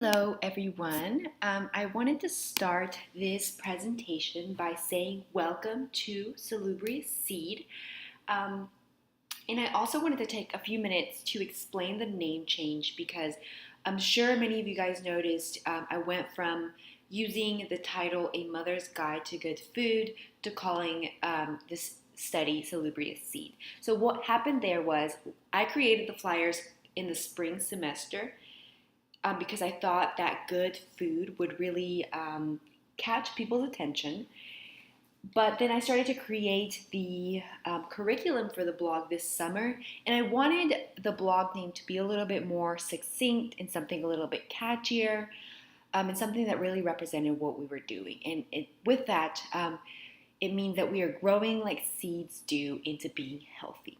Hello, everyone. I wanted to start this presentation by saying welcome to Salubrious Seed. Um, and I also wanted to take a few minutes to explain the name change because I'm sure many of you guys noticed I went from using the title A Mother's Guide to Good Food to calling this study Salubrious Seed. So, what happened there was I created the flyers in the spring semester because I thought that good food would really catch people's attention. But then I started to create the curriculum for the blog this summer, and I wanted the blog name to be a little bit more succinct and something a little bit catchier, and something that really represented what we were doing. And with that, it means that we are growing like seeds do into being healthy.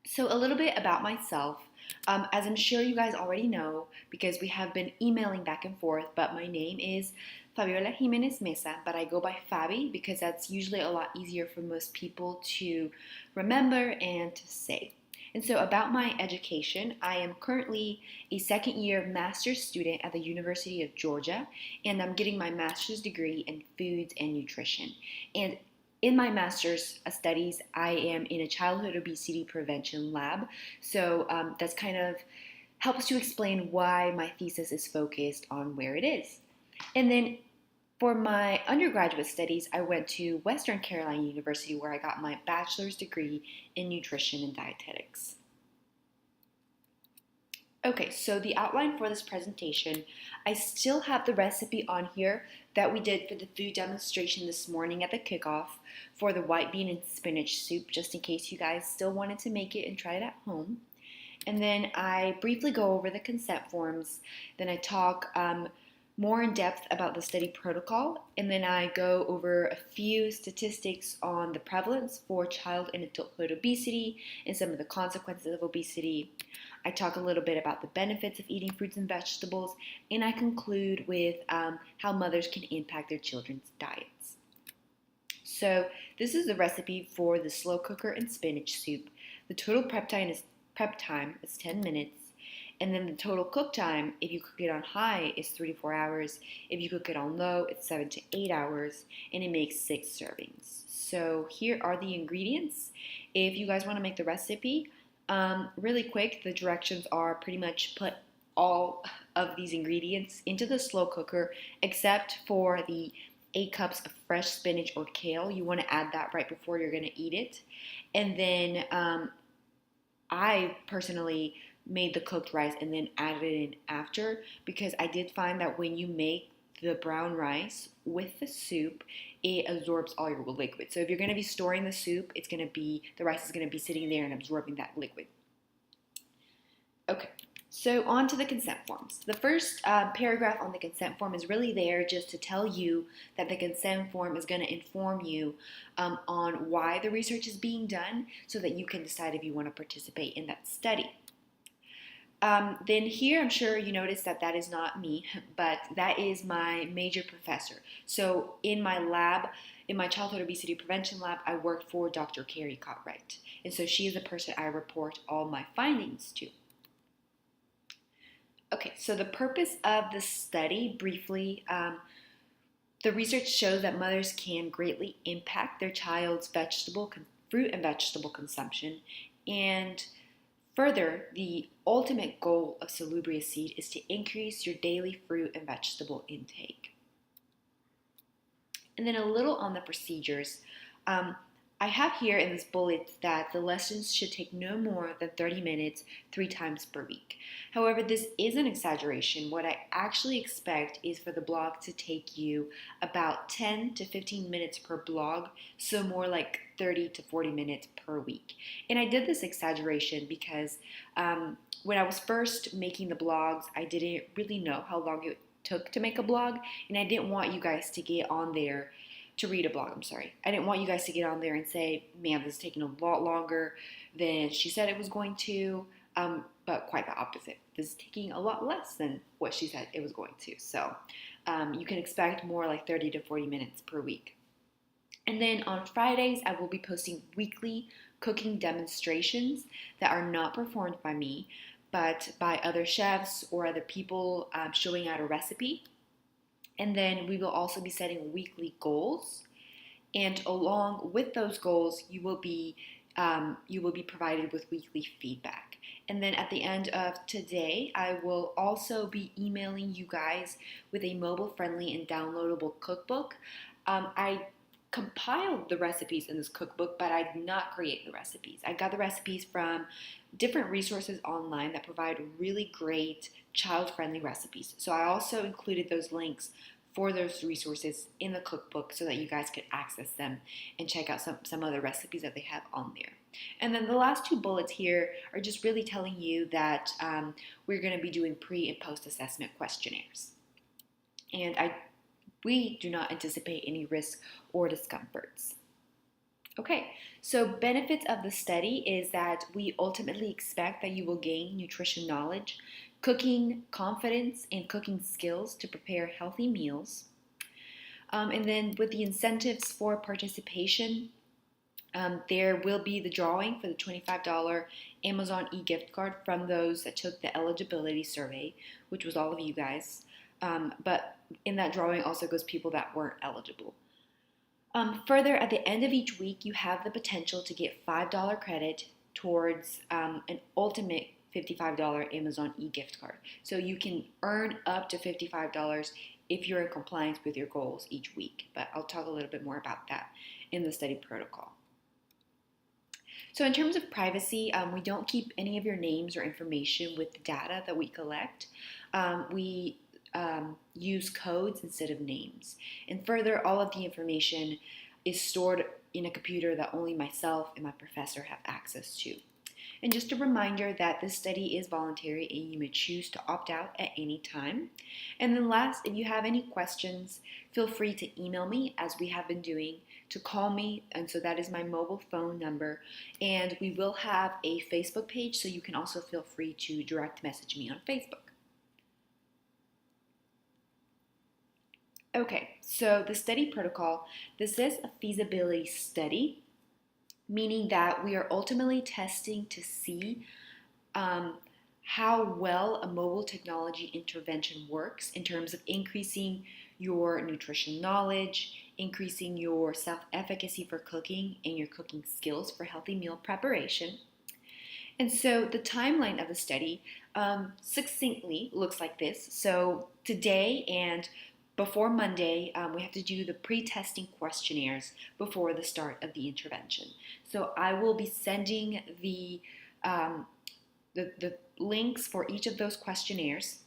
So, a little bit about myself. As I'm sure you guys already know, because we have been emailing back and forth, but my name is Fabiola Jimenez Mesa, but I go by Fabi because that's usually a lot easier for most people to remember and to say. And so, about my education, I am currently a second year master's student at the University of Georgia, and I'm getting my master's degree in foods and nutrition. And in my master's studies, I am in a childhood obesity prevention lab. So that's kind of helps to explain why my thesis is focused on where it is. And then for my undergraduate studies, I went to Western Carolina University where I got my bachelor's degree in nutrition and dietetics. Okay, so the outline for this presentation, I still have the recipe on here that we did for the food demonstration this morning at the kickoff for the white bean and spinach soup, just in case you guys still wanted to make it and try it at home. And then I briefly go over the consent forms. Then I talk more in depth about the study protocol. And then I go over a few statistics on the prevalence for child and adulthood obesity and some of the consequences of obesity. I talk a little bit about the benefits of eating fruits and vegetables. And I conclude with how mothers can impact their children's diets. So this is the recipe for the slow cooker and spinach soup. The total prep time is 10 minutes. And then the total cook time, if you cook it on high, is 3 to 4 hours. If you cook it on low, it's 7 to 8 hours. And it makes 6 servings. So here are the ingredients. If you guys want to make the recipe, really quick, the directions are pretty much put all of these ingredients into the slow cooker except for the 8 cups of fresh spinach or kale. You want to add that right before you're going to eat it. And then I personally made the cooked rice and then added it in after because I did find that when you make the brown rice with the soup, it absorbs all your liquid. So if you're going to be storing the soup, the rice is going to be sitting there and absorbing that liquid. Okay, so on to the consent forms. The first paragraph on the consent form is really there just to tell you that the consent form is going to inform you on why the research is being done so that you can decide if you want to participate in that study. Then here, I'm sure you noticed that that is not me, but that is my major professor. So in my lab, in my childhood obesity prevention lab, I worked for Dr. Carrie Cartwright. And so she is the person I report all my findings to. Okay, so the purpose of the study, briefly, the research shows that mothers can greatly impact their child's fruit and vegetable consumption. And further, the ultimate goal of Salubrious Seed is to increase your daily fruit and vegetable intake. And then a little on the procedures. I have here in this bullet that the lessons should take no more than 30 minutes 3 times per week. However, this is an exaggeration. What I actually expect is for the blog to take you about 10 to 15 minutes per blog, so more like 30 to 40 minutes per week. And I did this exaggeration because when I was first making the blogs, I didn't really know how long it took to make a blog, and I didn't want you guys to get on there to read a blog, I'm sorry. I didn't want you guys to get on there and say, man, this is taking a lot longer than she said it was going to, but quite the opposite. This is taking a lot less than what she said it was going to. So you can expect more like 30 to 40 minutes per week. And then on Fridays, I will be posting weekly cooking demonstrations that are not performed by me, but by other chefs or other people showing out a recipe. And then we will also be setting weekly goals. And along with those goals, you will be provided with weekly feedback. And then at the end of today, I will also be emailing you guys with a mobile-friendly and downloadable cookbook. I compiled the recipes in this cookbook, but I did not create the recipes. I got the recipes from different resources online that provide really great child-friendly recipes. So I also included those links for those resources in the cookbook so that you guys could access them and check out some other recipes that they have on there. And then the last two bullets here are just really telling you that we're going to be doing pre and post assessment questionnaires. And we do not anticipate any risk or discomforts. Okay, so benefits of the study is that we ultimately expect that you will gain nutrition knowledge, cooking confidence, and cooking skills to prepare healthy meals. And then with the incentives for participation, there will be the drawing for the $25 Amazon e-gift card from those that took the eligibility survey, which was all of you guys. But in that drawing also goes people that weren't eligible. Further, at the end of each week, you have the potential to get $5 credit towards an ultimate $55 Amazon e-gift card. So you can earn up to $55 if you're in compliance with your goals each week. But I'll talk a little bit more about that in the study protocol. So in terms of privacy, we don't keep any of your names or information with the data that we collect. We use codes instead of names. And further, all of the information is stored in a computer that only myself and my professor have access to. And just a reminder that this study is voluntary and you may choose to opt out at any time. And then last, if you have any questions, feel free to email me as we have been doing, to call me, and so that is my mobile phone number. And we will have a Facebook page, so you can also feel free to direct message me on Facebook. Okay, so the study protocol, this is a feasibility study, meaning that we are ultimately testing to see how well a mobile technology intervention works in terms of increasing your nutrition knowledge, increasing your self-efficacy for cooking, and your cooking skills for healthy meal preparation. And so the timeline of the study succinctly looks like this. So today and before Monday, we have to do the pre-testing questionnaires before the start of the intervention. So I will be sending the links for each of those questionnaires.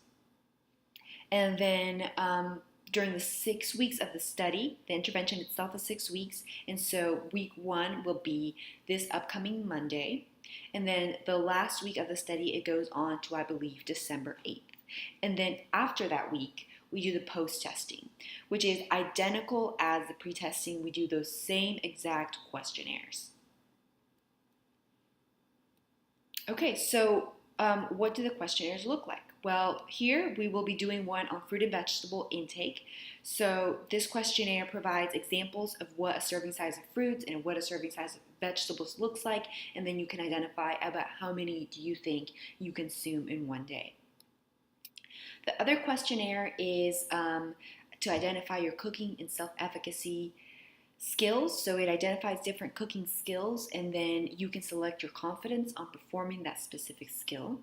And then during the 6 weeks of the study, the intervention itself is 6 weeks. And so week 1 will be this upcoming Monday. And then the last week of the study, it goes on to, I believe, December 8th. And then after that week, we do the post-testing, which is identical as the pre-testing. We do those same exact questionnaires. Okay, so what do the questionnaires look like? Well, here we will be doing one on fruit and vegetable intake. So this questionnaire provides examples of what a serving size of fruits and what a serving size of vegetables looks like, and then you can identify about how many do you think you consume in one day. The other questionnaire is to identify your cooking and self-efficacy skills. So it identifies different cooking skills, and then you can select your confidence on performing that specific skill.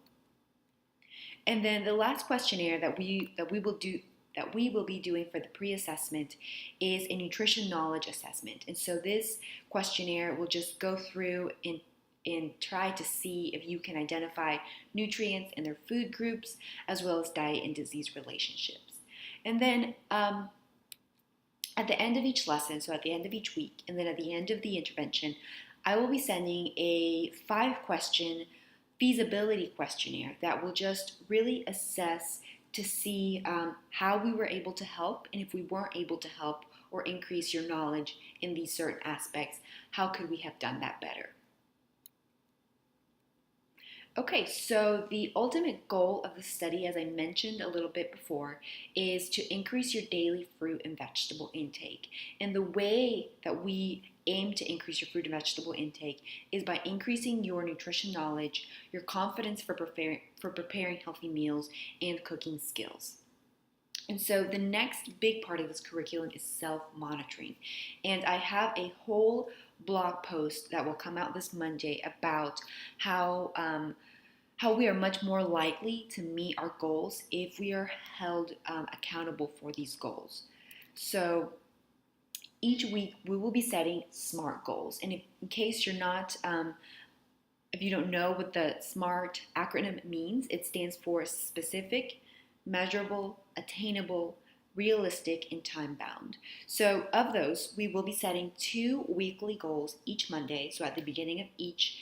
And then the last questionnaire that we will be doing for the pre-assessment is a nutrition knowledge assessment. And so this questionnaire will just go through and try to see if you can identify nutrients in their food groups, as well as diet and disease relationships. And then at the end of each lesson, so at the end of each week, and then at the end of the intervention, I will be sending a 5-question feasibility questionnaire that will just really assess to see how we were able to help, and if we weren't able to help or increase your knowledge in these certain aspects, how could we have done that better? Okay, so the ultimate goal of the study, as I mentioned a little bit before, is to increase your daily fruit and vegetable intake. And the way that we aim to increase your fruit and vegetable intake is by increasing your nutrition knowledge, your confidence for preparing healthy meals, and cooking skills. And so the next big part of this curriculum is self-monitoring. And I have a whole blog post that will come out this Monday about how we are much more likely to meet our goals if we are held accountable for these goals. So each week we will be setting SMART goals. And in case you're not, if you don't know what the SMART acronym means, it stands for specific, measurable, attainable, realistic, and time-bound. So of those, we will be setting 2 weekly goals each Monday, so at the beginning of each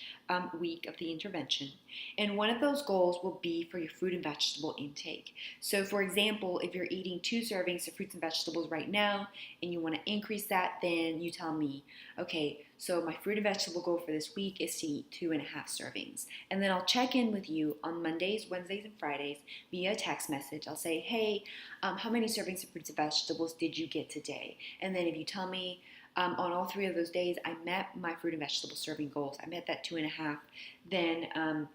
week of the intervention. And one of those goals will be for your fruit and vegetable intake. So for example, if you're eating 2 servings of fruits and vegetables right now and you want to increase that, then you tell me, okay, so my fruit and vegetable goal for this week is to eat 2.5 servings. And then I'll check in with you on Mondays, Wednesdays, and Fridays via text message. I'll say, hey, how many servings of fruits and vegetables did you get today? And then if you tell me on all 3 of those days I met my fruit and vegetable serving goals, I met that 2.5, then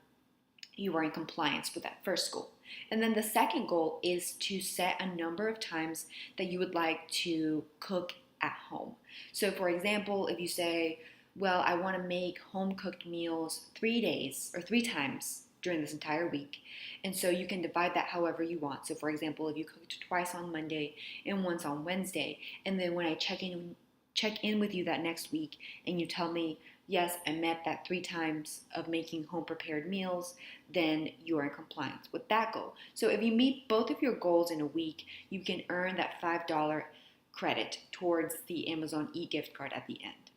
you are in compliance with that first goal. And then the second goal is to set a number of times that you would like to cook at home. So for example, if you say, well, I want to make home cooked meals 3 days or 3 times during this entire week. And so you can divide that however you want. So for example, if you cooked twice on Monday and once on Wednesday, and then when I check in with you that next week and you tell me, yes, I met that 3 times of making home prepared meals, then you are in compliance with that goal. So if you meet both of your goals in a week, you can earn that $5 credit towards the Amazon e-gift card at the end.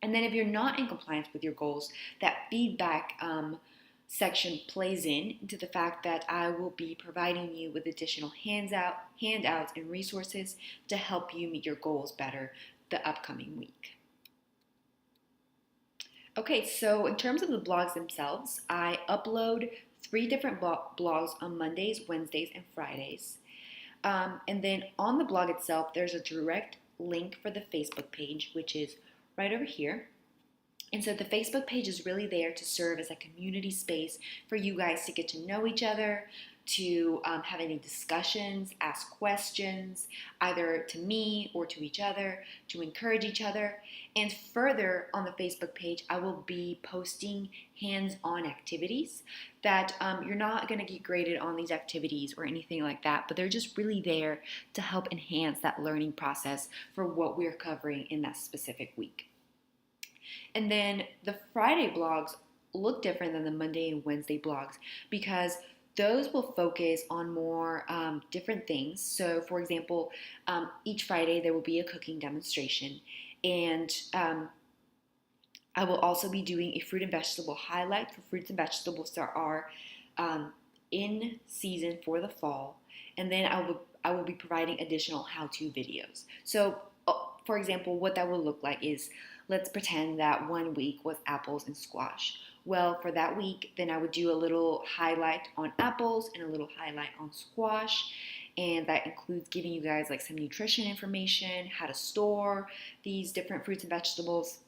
And then if you're not in compliance with your goals, that feedback section plays into the fact that I will be providing you with additional handouts and resources to help you meet your goals better the upcoming week. Okay, so in terms of the blogs themselves, I upload 3 different blogs on Mondays, Wednesdays, and Fridays. And then on the blog itself, there's a direct link for the Facebook page, which is right over here. And so the Facebook page is really there to serve as a community space for you guys to get to know each other, to have any discussions, ask questions, either to me or to each other, to encourage each other. And further on the Facebook page, I will be posting hands-on activities that you're not going to get graded on these activities or anything like that, but they're just really there to help enhance that learning process for what we're covering in that specific week. And then the Friday blogs look different than the Monday and Wednesday blogs because those will focus on more different things. So for example, each Friday there will be a cooking demonstration, and I will also be doing a fruit and vegetable highlight for fruits and vegetables that are in season for the fall. And then I will be providing additional how-to videos. So for example, what that will look like is, let's pretend that one week was apples and squash. Well, for that week, then I would do a little highlight on apples and a little highlight on squash. And that includes giving you guys like some nutrition information, how to store these different fruits and vegetables.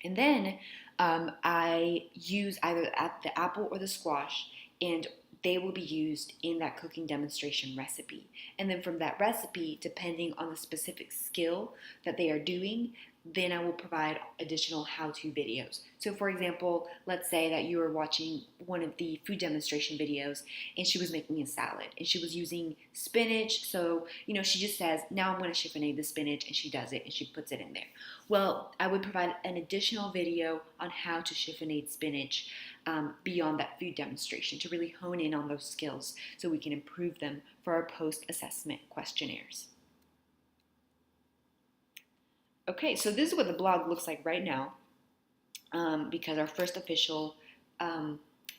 And then I use either the apple or the squash, and they will be used in that cooking demonstration recipe. And then from that recipe, depending on the specific skill that they are doing, then I will provide additional how-to videos. So for example, let's say that you were watching one of the food demonstration videos and she was making a salad and she was using spinach. So, she just says, now I'm going to chiffonade the spinach, and she does it and she puts it in there. Well, I would provide an additional video on how to chiffonade spinach beyond that food demonstration to really hone in on those skills so we can improve them for our post-assessment questionnaires. Okay, so this is what the blog looks like right now because our first official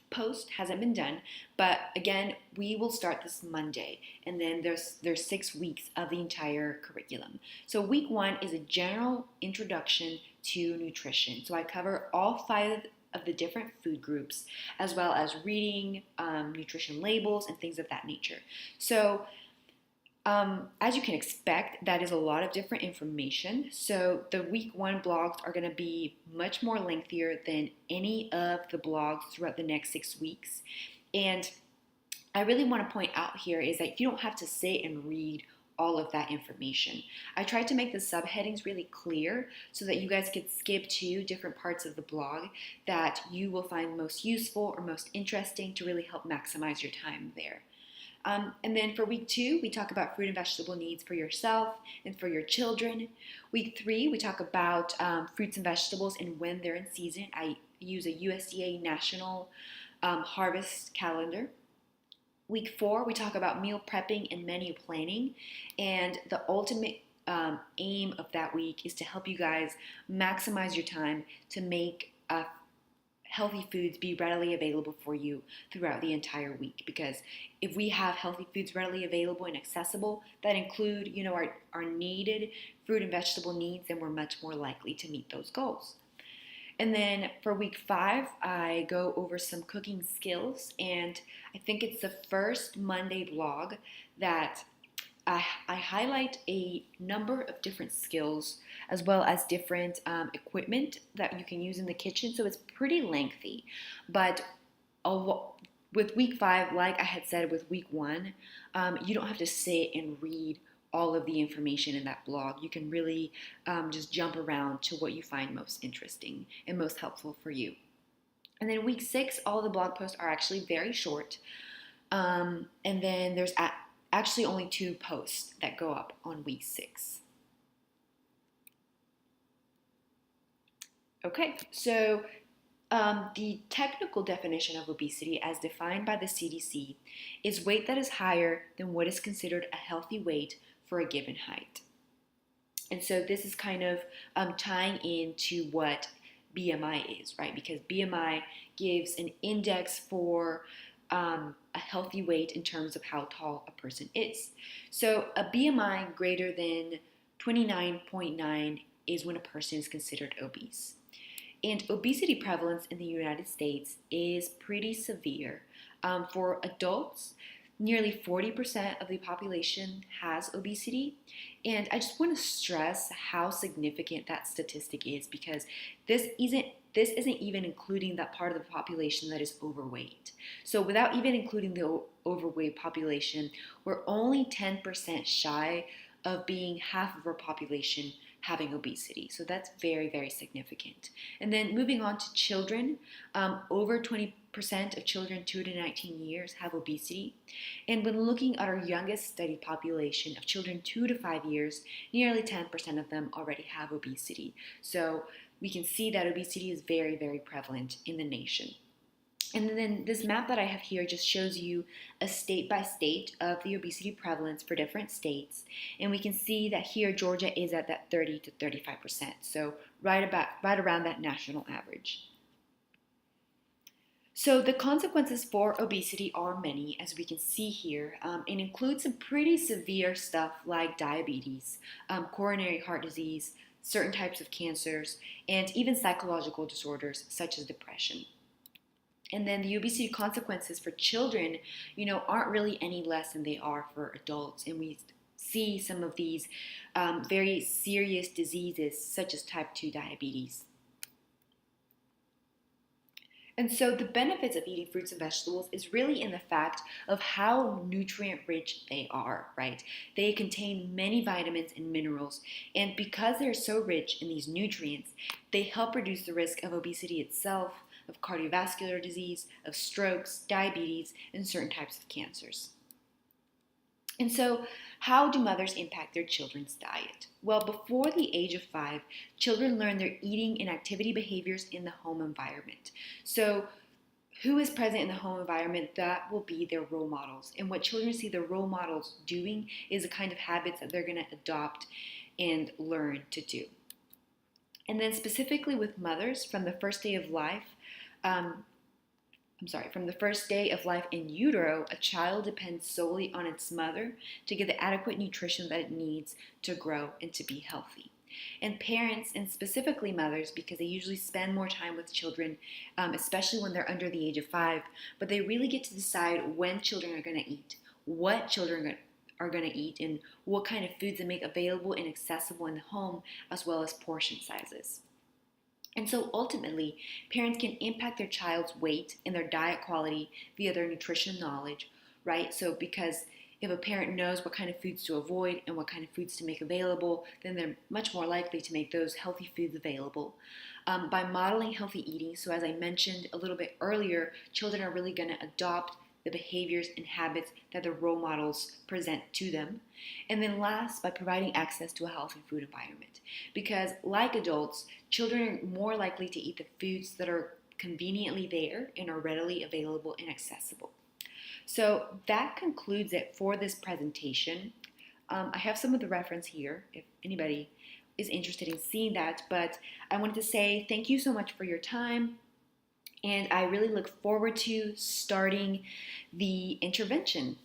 post hasn't been done. But again, we will start this Monday, and then there's 6 weeks of the entire curriculum. So week 1 is a general introduction to nutrition. So I cover all 5 of the different food groups, as well as reading nutrition labels and things of that nature. So As you can expect, that is a lot of different information. So the week one blogs are going to be much more lengthier than any of the blogs throughout the next 6 weeks. And I really want to point out here is that you don't have to sit and read all of that information. I tried to make the subheadings really clear so that you guys could skip to different parts of the blog that you will find most useful or most interesting to really help maximize your time there. And then for week 2, we talk about fruit and vegetable needs for yourself and for your children. Week 3, we talk about fruits and vegetables and when they're in season. I use a USDA national harvest calendar. Week 4, we talk about meal prepping and menu planning. And the ultimate aim of that week is to help you guys maximize your time to make healthy foods be readily available for you throughout the entire week. Because if we have healthy foods readily available and accessible that include, our needed fruit and vegetable needs, then we're much more likely to meet those goals. And then for week 5, I go over some cooking skills, and I think it's the first Monday vlog that I highlight a number of different skills as well as different equipment that you can use in the kitchen. So it's pretty lengthy, but with week 5, like I had said with week 1, you don't have to sit and read all of the information in that blog. You can really just jump around to what you find most interesting and most helpful for you. And then week 6, all the blog posts are actually very short. And then there's actually only 2 posts that go up on week 6. Okay, so the technical definition of obesity as defined by the CDC is weight that is higher than what is considered a healthy weight for a given height. And so this is kind of tying into what BMI is, right? Because BMI gives an index for a healthy weight in terms of how tall a person is. So a BMI greater than 29.9 is when a person is considered obese. And obesity prevalence in the United States is pretty severe. For adults, nearly 40% of the population has obesity. And I just want to stress how significant that statistic is, because this isn't even including that part of the population that is overweight. So without even including the overweight population, we're only 10% shy of being half of our population having obesity. So that's very, very significant. And then moving on to children, over 20% of children 2 to 19 years have obesity. And when looking at our youngest studied population of children 2 to 5 years, nearly 10% of them already have obesity. So we can see that obesity is very, very prevalent in the nation. And then this map that I have here just shows you a state by state of the obesity prevalence for different states. And we can see that here Georgia is at that 30 to 35%. So right around that national average. So the consequences for obesity are many, as we can see here. It includes some pretty severe stuff like diabetes, coronary heart disease, certain types of cancers, and even psychological disorders such as depression. And then the obesity consequences for children, aren't really any less than they are for adults. And we see some of these very serious diseases such as type 2 diabetes. And so the benefits of eating fruits and vegetables is really in the fact of how nutrient rich they are, right? They contain many vitamins and minerals, and because they're so rich in these nutrients, they help reduce the risk of obesity itself, of cardiovascular disease, of strokes, diabetes, and certain types of cancers. And so, how do mothers impact their children's diet? Well, before the age of 5, children learn their eating and activity behaviors in the home environment. So, who is present in the home environment, that will be their role models. And what children see their role models doing is the kind of habits that they're going to adopt and learn to do. And then specifically with mothers, from the first day of life, from the first day of life in utero, a child depends solely on its mother to get the adequate nutrition that it needs to grow and to be healthy. And parents, and specifically mothers, because they usually spend more time with children, especially when they're under the age of 5, but they really get to decide when children are going to eat, what children are going to eat and what kind of foods they make available and accessible in the home, as well as portion sizes. And so ultimately, parents can impact their child's weight and their diet quality via their nutrition knowledge, right? So because if a parent knows what kind of foods to avoid and what kind of foods to make available, then they're much more likely to make those healthy foods available. By modeling healthy eating, so as I mentioned a little bit earlier, children are really going to adopt the behaviors and habits that the role models present to them. And then last, by providing access to a healthy food environment. Because like adults, children are more likely to eat the foods that are conveniently there and are readily available and accessible. So that concludes it for this presentation. I have some of the reference here if anybody is interested in seeing that, but I wanted to say thank you so much for your time, and I really look forward to starting the intervention.